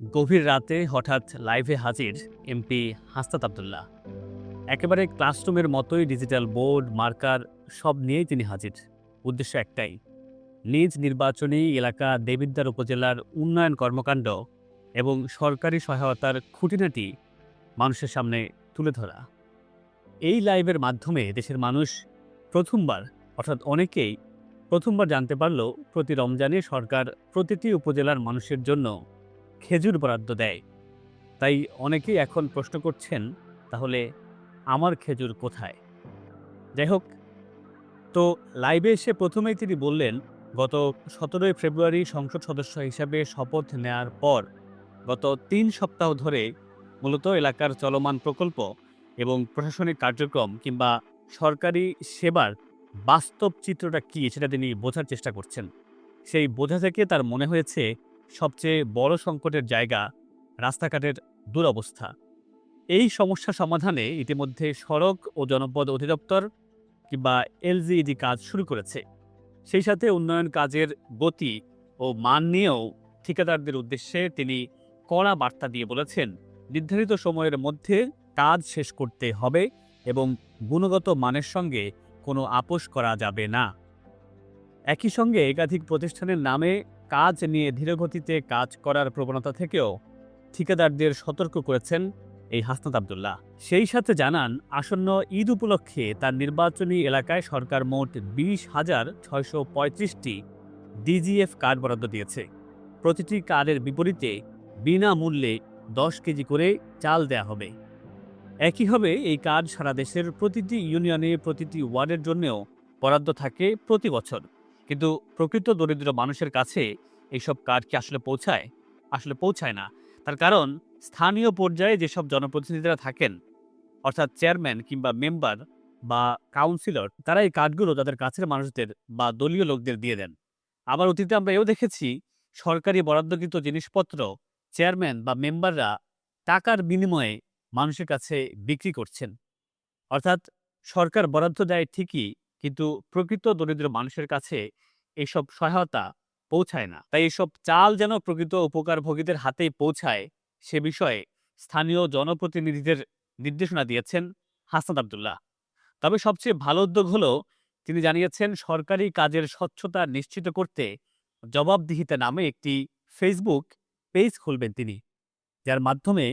গভীর রাতে হঠাৎ লাইভে হাজির এমপি হাসনাত আবদুল্লাহ। একেবারে ক্লাসরুমের মতোই ডিজিটাল বোর্ড মার্কার সব নিয়েই তিনি হাজির। উদ্দেশ্য একটাই, নিজ নির্বাচনী এলাকা দেবিদ্বার উপজেলার উন্নয়ন কর্মকাণ্ড এবং সরকারি সহায়তার খুঁটিনাটি মানুষের সামনে তুলে ধরা। এই লাইভের মাধ্যমে দেশের মানুষ প্রথমবার অর্থাৎ অনেকেই প্রথমবার জানতে পারল প্রতি রমজানে সরকার প্রতিটি উপজেলার মানুষের জন্য খেজুর বরাদ্দ দেয়। তাই অনেকেই এখন প্রশ্ন করছেন, তাহলে আমার খেজুর কোথায়? যাই হোক, তো লাইভে এসে প্রথমেই তিনি বললেন, গত 17 ফেব্রুয়ারি সংসদ সদস্য হিসাবে শপথ নেয়ার পর গত 3 সপ্তাহ ধরে মূলত এলাকার চলমান প্রকল্প এবং প্রশাসনিক কার্যক্রম কিংবা সরকারি সেবার বাস্তব চিত্রটা কী সেটা তিনি বোঝার চেষ্টা করছেন। সেই বোঝা থেকে তার মনে হয়েছে সবচেয়ে বড় সংকটের জায়গা রাস্তাঘাটের দুরবস্থা। এই সমস্যা সমাধানে ইতিমধ্যে সড়ক ও জনপদ অধিদপ্তর কিংবা এলজিইডি কাজ শুরু করেছে। সেই সাথে উন্নয়ন কাজের গতি ও মান নিয়েও ঠিকাদারদের উদ্দেশ্যে তিনি কড়া বার্তা দিয়ে বলেছেন, নির্ধারিত সময়ের মধ্যে কাজ শেষ করতে হবে এবং গুণগত মানের সঙ্গে কোনো আপোস করা যাবে না। একই সঙ্গে একাধিক প্রতিষ্ঠানের নামে কাজ নিয়ে ধীরগতিতে কাজ করার প্রবণতা থেকেও ঠিকাদারদের সতর্ক করেছেন এই হাসনাত আবদুল্লাহ। সেই সাথে জানান, আসন্ন ঈদ উপলক্ষে তার নির্বাচনী এলাকায় সরকার মোট 20,635টি ডিজিএফ কার্ড বরাদ্দ দিয়েছে। প্রতিটি কার্ডের বিপরীতে বিনামূল্যে 10 কেজি করে চাল দেয়া হবে। একইভাবে এই কার্ড সারা দেশের প্রতিটি ইউনিয়নে প্রতিটি ওয়ার্ডের জন্যও বরাদ্দ থাকে প্রতি বছর। কিন্তু প্রকৃত দরিদ্র মানুষের কাছে এইসব কার্ড কি আসলে পৌঁছায়? আসলে পৌঁছায় না। তার কারণ, স্থানীয় পর্যায়ে যেসব জনপ্রতিনিধিরা থাকেন, অর্থাৎ চেয়ারম্যান কিংবা মেম্বার বা কাউন্সিলর, তারা এই কার্ডগুলো তাদের কাছের মানুষদের বা দলীয় লোকদের দিয়ে দেন। আবার অতীতে আমরা এও দেখেছি, সরকারি বরাদ্দকৃত জিনিসপত্র চেয়ারম্যান বা মেম্বাররা টাকার বিনিময়ে মানুষের কাছে বিক্রি করছেন। অর্থাৎ সরকার বরাদ্দ দেয় ঠিকই, কিন্তু প্রকৃত দরিদ্র মানুষের কাছে এসব সহায়তা পৌঁছায় না। তাই এসব চাল যেন প্রকৃত উপকারভোগীদের হাতেই পৌঁছায়, সে বিষয়ে স্থানীয় জনপ্রতিনিধিদের নির্দেশনা দিয়েছেন হাসনাত আবদুল্লাহ। তবে সবচেয়ে ভালো উদ্যোগ হলো, তিনি জানিয়েছেন সরকারি কাজের স্বচ্ছতা নিশ্চিত করতে জবাবদিহিতা নামে একটি ফেসবুক পেজ খুলবেন তিনি, যার মাধ্যমে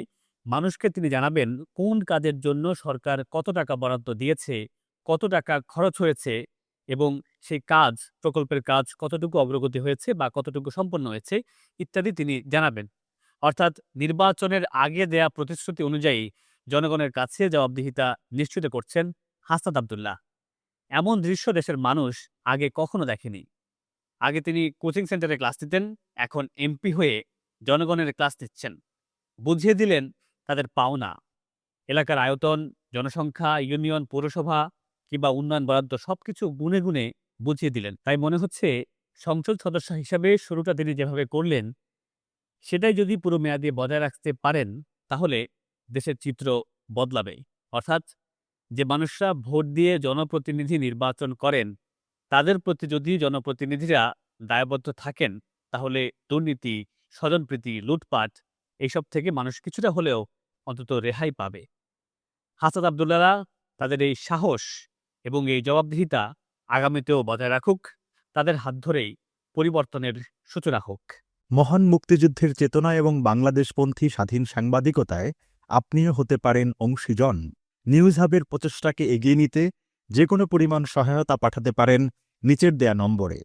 মানুষকে তিনি জানাবেন কোন কাজের জন্য সরকার কত টাকা বরাদ্দ দিয়েছে, কত টাকা খরচ হয়েছে এবং সেই কাজ, প্রকল্পের কাজ কতটুকু অগ্রগতি হয়েছে বা কতটুকু সম্পন্ন হয়েছে ইত্যাদি তিনি জানাবেন। অর্থাৎ নির্বাচনের আগে দেয়া প্রতিশ্রুতি অনুযায়ী জনগণের কাছে জবাবদিহিতা নিশ্চিত করছেন হাসনাত আবদুল্লাহ। এমন দৃশ্য দেশের মানুষ আগে কখনো দেখেনি। আগে তিনি কোচিং সেন্টারে ক্লাস নিতেন, এখন এমপি হয়ে জনগণের ক্লাস নিচ্ছেন। বুঝিয়ে দিলেন তাদের পাওনা, এলাকার আয়তন, জনসংখ্যা, ইউনিয়ন, পৌরসভা কিংবা উন্নয়ন বরাদ্দ সবকিছু গুনে গুনে বুঝিয়ে দিলেন। তাই মনে হচ্ছে সংসদ সদস্য হিসাবে শুরুটা তিনি যেভাবে করলেন, সেটাই যদি পুরো মেয়াদে বজায় রাখতে পারেন, তাহলে দেশের চিত্র বদলাবে। অর্থাৎ যে মানুষরা ভোট দিয়ে জনপ্রতিনিধি নির্বাচন করেন, তাদের প্রতি যদি জনপ্রতিনিধিরা দায়বদ্ধ থাকেন, তাহলে দুর্নীতি, স্বজনপ্রীতি, লুটপাট এইসব থেকে মানুষ কিছুটা হলেও অন্তত রেহাই পাবে। হাসনাত আবদুল্লাহরা তাদের এই সাহস এবং এই জবাবদিহিতা আগামীতেও বজায় রাখুক, তাদের হাত ধরেই পরিবর্তনের সূচনা হোক। মহান মুক্তিযুদ্ধের চেতনা এবং বাংলাদেশপন্থী স্বাধীন সাংবাদিকতায় আপনিও হতে পারেন অংশীজন। নিউজ হাবের প্রচেষ্টাকে এগিয়ে নিতে যে কোনো পরিমাণ সহায়তা পাঠাতে পারেন নিচের দেয়া নম্বরে।